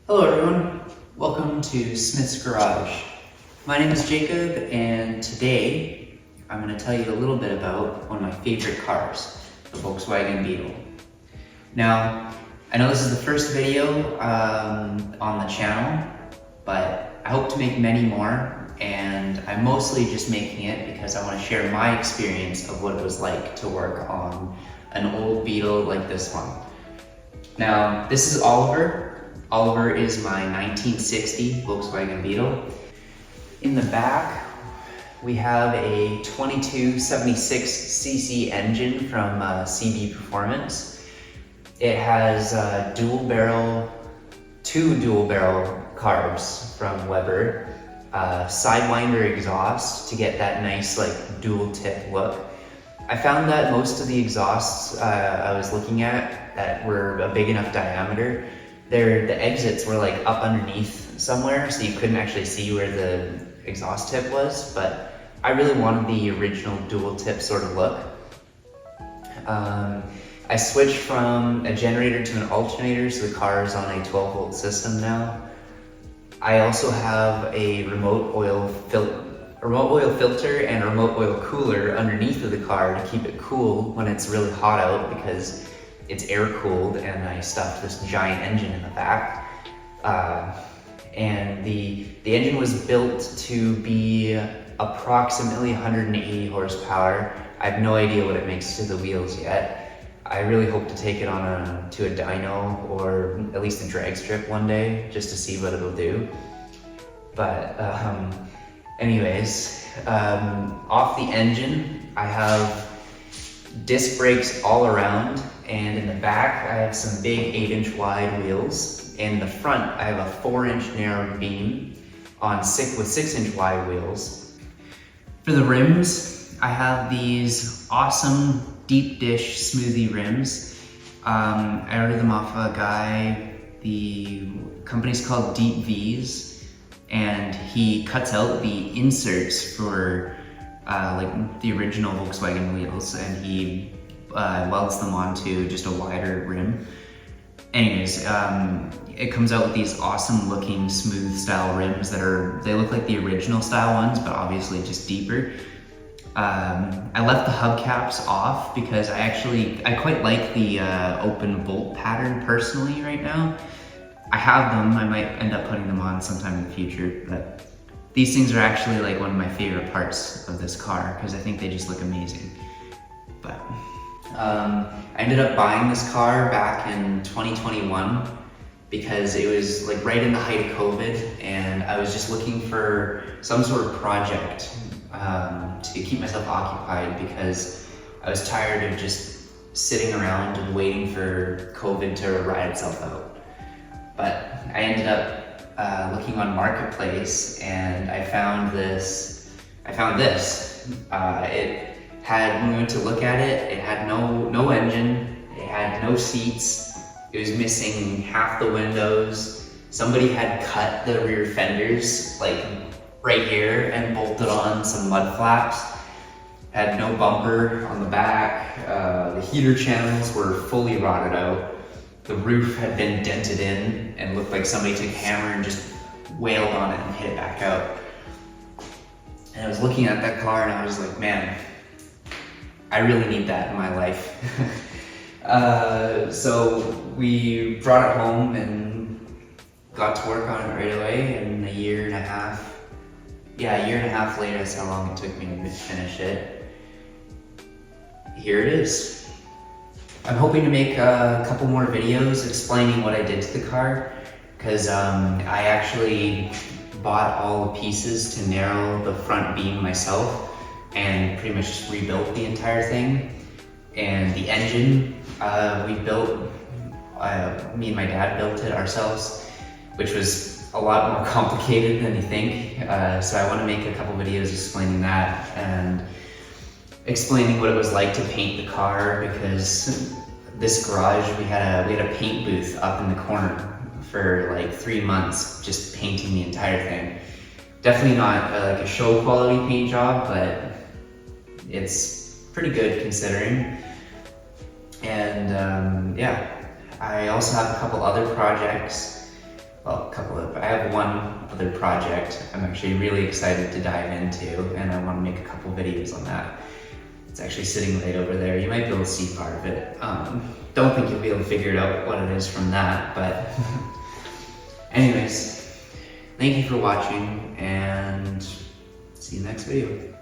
Hello everyone, welcome to Smith's Garage. My name is Jacob and today I'm going to tell you a little bit about one of my favorite cars, the Volkswagen Beetle. Now, I know this is the first video on the channel, but I hope to make many more, and I'm mostly just making it because I want to share my experience of what it was like to work on an old Beetle like this one. Now, this is Oliver. Oliver is my 1960 Volkswagen Beetle. In the back, we have a 2276cc engine from CB Performance. It has two dual barrel carbs from Weber, Sidewinder exhaust to get that nice dual tip look. I found that most of the exhausts I was looking at that were a big enough diameter, the exits were up underneath somewhere, so you couldn't actually see where the exhaust tip was, but I really wanted the original dual tip sort of look. I switched from a generator to an alternator, so the car is on a 12 volt system now. I also have a remote oil filter and a remote oil cooler underneath of the car to keep it cool when it's really hot out, because it's air cooled, and I stuffed this giant engine in the back. And the engine was built to be approximately 180 horsepower. I have no idea what it makes to the wheels yet. I really hope to take it to a dyno or at least a drag strip one day just to see what it'll do. But anyways, off the engine, I have disc brakes all around, and in the back I have some big 8-inch wide wheels, and in the front I have a 4-inch narrow beam with 6-inch wide wheels. For the rims, I have these awesome deep dish smoothie rims. I ordered them off a guy, the company's called Deep V's, and he cuts out the inserts for the original Volkswagen wheels, and he welds them onto just a wider rim. Anyways, it comes out with these awesome looking smooth style rims they look like the original style ones, but obviously just deeper. I left the hubcaps off because I quite like the open bolt pattern personally right now. I have them, I might end up putting them on sometime in the future, but these things are actually one of my favorite parts of this car because I think they just look amazing. But I ended up buying this car back in 2021 because it was right in the height of COVID, and I was just looking for some sort of project to keep myself occupied because I was tired of just sitting around and waiting for COVID to ride itself out. But I ended up looking on Marketplace, and I found this. When we went to look at it, it had no engine, it had no seats, it was missing half the windows. Somebody had cut the rear fenders right here and bolted on some mud flaps. Had no bumper on the back. The heater channels were fully rotted out. The roof had been dented in and looked like somebody took a hammer and just wailed on it and hit it back out. And I was looking at that car and I was like, man, I really need that in my life. So we brought it home and got to work on it right away, and a year and a half later, that's how long it took me to finish it. Here it is. I'm hoping to make a couple more videos explaining what I did to the car, because I actually bought all the pieces to narrow the front beam myself and pretty much just rebuilt the entire thing. And the engine, me and my dad built it ourselves, which was a lot more complicated than you think. So I want to make a couple videos explaining that and explaining what it was like to paint the car, because this garage, we had a paint booth up in the corner for 3 months just painting the entire thing. Definitely not a show quality paint job, but it's pretty good considering. And yeah, I also have a couple other projects well, a couple of, I have one other project I'm actually really excited to dive into, and I want to make a couple videos on that. It's actually sitting right over there. You might be able to see part of it. Don't think you'll be able to figure out what it is from that, but anyways, thank you for watching, and see you next video.